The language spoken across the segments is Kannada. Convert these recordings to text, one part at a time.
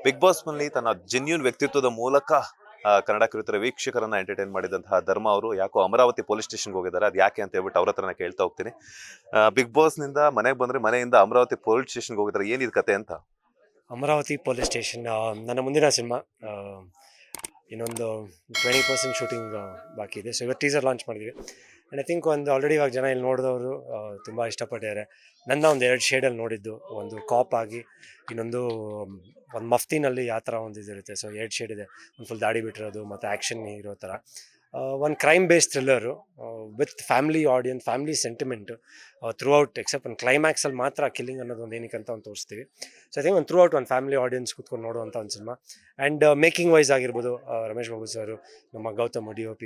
ಬಿಗ್ ಬಾಸ್ ನಲ್ಲಿ ತನ್ನ ಜೆನ್ಯೂನ್ ವ್ಯಕ್ತಿತ್ವದ ಮೂಲಕ ಕನ್ನಡ ಕಿರುತೆರೆ ವೀಕ್ಷಕರನ್ನ ಎಂಟರ್ಟೈನ್ ಮಾಡಿದಂತಹ ಧರ್ಮ ಅವರು ಯಾಕೋ ಅಮರಾವತಿ ಪೊಲೀಸ್ ಸ್ಟೇಷನ್ಗೆ ಹೋಗಿದ್ದಾರೆ. ಅದು ಯಾಕೆ ಅಂತ ಹೇಳ್ಬಿಟ್ಟು ಅವ್ರ ಹತ್ರನೇ ಕೇಳ್ತಾ ಹೋಗ್ತೀನಿ. ಬಿಗ್ ಬಾಸ್ ನಿಂದ ಮನೆಗೆ ಬಂದ್ರೆ ಮನೆಯಿಂದ ಅಮರಾವತಿ ಪೊಲೀಸ್ ಸ್ಟೇಷನ್ಗೆ ಹೋಗಿದ್ದಾರೆ. ಏನಿದ್ ಕತೆ ಅಂತ? ಅಮರಾವತಿ ಪೊಲೀಸ್ ಸ್ಟೇಷನ್ ನನ್ನ ಮುಂದಿನ ಸಿನಿಮಾ ಇನ್ನೊಂದು 20% ಶೂಟಿಂಗ್ ಬಾಕಿ ಇದೆ. ಸೊ ಇವತ್ತು ಟೀಸರ್ ಲಾಂಚ್ ಮಾಡಿದ್ವಿ. ಆ್ಯಂಡ್ ಐ ಥಿಂಕ್ ಆಲ್ರೆಡಿ ಇವಾಗ ಜನ ಇಲ್ಲಿ ನೋಡಿದವರು ತುಂಬ ಇಷ್ಟಪಟ್ಟಿದ್ದಾರೆ. ನನ್ನ ಒಂದು 2 ಶೇಡಲ್ಲಿ ನೋಡಿದ್ದು, ಒಂದು ಕಾಪ್ ಆಗಿ, ಇನ್ನೊಂದು ಒಂದು ಮಫ್ತಿನಲ್ಲಿ ಯಾವ ಥರ ಒಂದು ಇದಿರುತ್ತೆ. ಸೊ 2 ಶೇಡ್ ಇದೆ, ಒಂದು ಫುಲ್ ದಾಡಿ ಬಿಟ್ಟಿರೋದು ಮತ್ತು ಆ್ಯಕ್ಷನ್ ಇರೋ ಥರ. ಒಂದು crime based thriller with family audience, family sentiment throughout. Except ಒಂದು ಕ್ಲೈಮ್ಯಾಕ್ಸಲ್ಲಿ ಮಾತ್ರ ಕಿಲ್ಲಿಂಗ್ ಅನ್ನೋದು ಒಂದು ಏನಕ್ಕೆ ಅಂತ ಒಂದು ತೋರಿಸ್ತೀವಿ. ಸೊ ಐ ಥಿಂಕ್ ಒಂದು ಥ್ರೂ ಔಟ್ ಒಂದು ಫ್ಯಾಮಿಲಿ ಆಡಿಯನ್ಸ್ ಕೂತ್ಕೊಂಡು ನೋಡುವಂಥ ಒಂದು ಸಿನಿಮಾ. ಆ್ಯಂಡ್ ಮೇಕಿಂಗ್ ವೈಸ್ ಆಗಿರ್ಬೋದು, ರಮೇಶ್ ಬಾಬು ಸರು, ನಮ್ಮ Gautam DOP,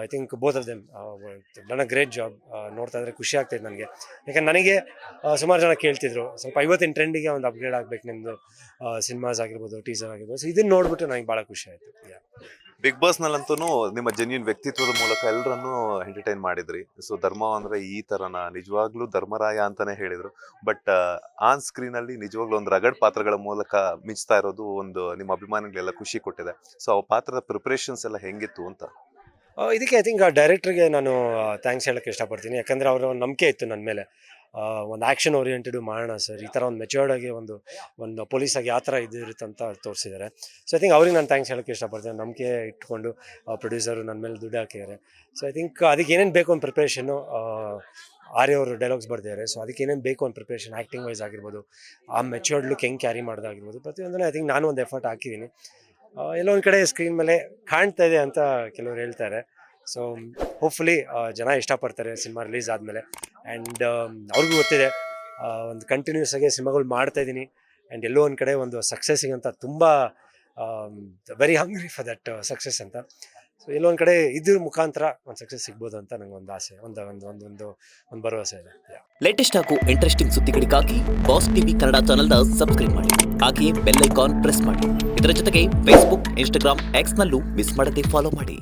I think both of them done a great job. ನೋಡ್ತಾ ಇದ್ರೆ ಖುಷಿ ಆಗ್ತಾಯಿದೆ ನನಗೆ. ಯಾಕಂದ್ರೆ ನನಗೆ ಸುಮಾರು ಜನ ಕೇಳ್ತಿದ್ರು, ಸ್ವಲ್ಪ ಇವತ್ತಿನ ಟ್ರೆಂಡಿಗೆ ಒಂದು ಅಪ್ಗ್ರೇಡ್ ಆಗಬೇಕು ನಿಮ್ಮದು ಸಿನಿಮಾಸ್ ಆಗಿರ್ಬೋದು, ಟೀಸರ್ ಆಗಿರ್ಬೋದು. ಸೊ ಇದನ್ನು ನೋಡ್ಬಿಟ್ಟು ನನಗೆ ಭಾಳ ಖುಷಿ ಆಯಿತು. ಬಿಗ್ ಬಾಸ್ ನಲ್ಲಂತೂ ನಿಮ್ಮ ಜೆನ್ಯೂನ್ ವ್ಯಕ್ತಿತ್ವದ ಮೂಲಕ ಎಲ್ಲರನ್ನೂ ಎಂಟರ್ಟೈನ್ ಮಾಡಿದ್ರಿ. ಸೊ ಧರ್ಮ ಅಂದ್ರೆ ಈ ತರನ ನಿಜವಾಗ್ಲೂ ಧರ್ಮರಾಯ ಅಂತಾನೆ ಹೇಳಿದ್ರು. ಬಟ್ ಆನ್ ಸ್ಕ್ರೀನ್ ಅಲ್ಲಿ ನಿಜವಾಗ್ಲೂ ಒಂದು ರಗಡ್ ಪಾತ್ರಗಳ ಮೂಲಕ ಮಿಂಚ್ತಾ ಇರೋದು ಒಂದು ನಿಮ್ಮ ಅಭಿಮಾನಿಗಳೆಲ್ಲ ಖುಷಿ ಕೊಟ್ಟಿದೆ. ಸೊ ಆ ಪಾತ್ರದ ಪ್ರಿಪರೇಷನ್ಸ್ ಎಲ್ಲ ಹೆಂಗಿತ್ತು ಅಂತ? ಇದಕ್ಕೆ ಐ ಥಿಂಕ್ ಡೈರೆಕ್ಟ್ರಿಗೆ ನಾನು ಥ್ಯಾಂಕ್ಸ್ ಹೇಳೋಕ್ಕೆ ಇಷ್ಟಪಡ್ತೀನಿ. ಯಾಕಂದರೆ ಅವರ ಒಂದು ನಂಬಿಕೆ ಇತ್ತು ನನ್ನ ಮೇಲೆ. ಒಂದು ಆ್ಯಕ್ಷನ್ ಓರಿಯೆಂಟೆಡು ಮಾಡೋಣ ಸರ್, ಈ ಥರ ಒಂದು ಮೆಚ್ಯೂರ್ಡಾಗಿ ಒಂದು ಪೊಲೀಸಾಗಿ ಯಾವ ಥರ ಇದಿರುತ್ತೆ ಅಂತ ತೋರಿಸಿದ್ದಾರೆ. ಸೊ ಐ ಥಿಂಕ್ ಅವ್ರಿಗೆ ನಾನು ಥ್ಯಾಂಕ್ಸ್ ಹೇಳೋಕ್ಕೆ ಇಷ್ಟಪಡ್ತೀನಿ. ನಂಬಿಕೆ ಇಟ್ಕೊಂಡು ಪ್ರೊಡ್ಯೂಸರು ನನ್ನ ಮೇಲೆ ದುಡ್ಡು ಹಾಕಿದ್ದಾರೆ. ಸೊ ಐ ಥಿಂಕ್ ಅದಕ್ಕೆ ಏನೇನು ಬೇಕು ಒಂದು ಪ್ರಿಪ್ರೇಷನ್ನು, ಆರ್ಯ ಅವರು ಡೈಲಾಗ್ಸ್ ಬರ್ದಿದ್ದಾರೆ. ಸೊ ಅದಕ್ಕೆ ಏನೇನು ಬೇಕು ಒಂದು ಪ್ರಿಪ್ರೇಷನ್, ಆ್ಯಕ್ಟಿಂಗ್ ವೈಸ್ ಆಗಿರ್ಬೋದು, ಆ ಮೆಚ್ಯೂರ್ಡ್ ಲುಕ್ ಹೆಂಗೆ ಕ್ಯಾರಿ ಮಾಡೋದಾಗಿರ್ಬೋದು, ಪ್ರತಿಯೊಂದನ್ನು ಐ ಥಿಂಕ್ ನಾನು ಒಂದು ಎಫರ್ಟ್ ಹಾಕಿದ್ದೀನಿ. ಎಲ್ಲೋ ಒಂದು ಕಡೆ ಸ್ಕ್ರೀನ್ ಮೇಲೆ ಕಾಣ್ತಾ ಇದೆ ಅಂತ ಕೆಲವರು ಹೇಳ್ತಾರೆ. ಸೊ ಹೋಪ್ಫುಲಿ ಜನ ಇಷ್ಟಪಡ್ತಾರೆ ಸಿನಿಮಾ ರಿಲೀಸ್ ಆದಮೇಲೆ. ಆ್ಯಂಡ್ ಅವ್ರಿಗೂ ಗೊತ್ತಿದೆ ಒಂದು ಕಂಟಿನ್ಯೂಸ್ ಆಗಿ ಸಿನಿಮಾಗಳು ಮಾಡ್ತಾಯಿದ್ದೀನಿ. ಆ್ಯಂಡ್ ಎಲ್ಲೋ ಒಂದು ಕಡೆ ಒಂದು ಸಕ್ಸಸ್ಸಿಗಂತ ತುಂಬ very hungry for that success ಅಂತ. ಸೊ ಎಲ್ಲೋ ಒಂದು ಕಡೆ ಇದ್ರ ಮುಖಾಂತರ ಒಂದು ಸಕ್ಸಸ್ ಸಿಗ್ಬೋದು ಅಂತ ನಂಗೆ ಒಂದು ಆಸೆ, ಒಂದು ಭರವಸೆ ಇದೆ. ಲೇಟೆಸ್ಟ್ ಹಾಗೂ ಇಂಟ್ರೆಸ್ಟಿಂಗ್ ಸುದ್ದಿಗಳಿಗಾಗಿ ಬಾಸ್ ಟಿವಿ ಕನ್ನಡ ಚಾನೆಲ್ನ ಸಬ್ಸ್ಕ್ರೈಬ್ ಮಾಡಿ. ಹಾಗೆಯೇ ಬೆಲ್ ಐಕಾನ್ ಪ್ರೆಸ್ ಮಾಡಿ. ಇದರ ಜೊತೆಗೆ ಫೇಸ್ಬುಕ್, ಇನ್ಸ್ಟಾಗ್ರಾಮ್, ಎಕ್ಸ್ನಲ್ಲೂ ಮಿಸ್ ಮಾಡದೆ ಫಾಲೋ ಮಾಡಿ.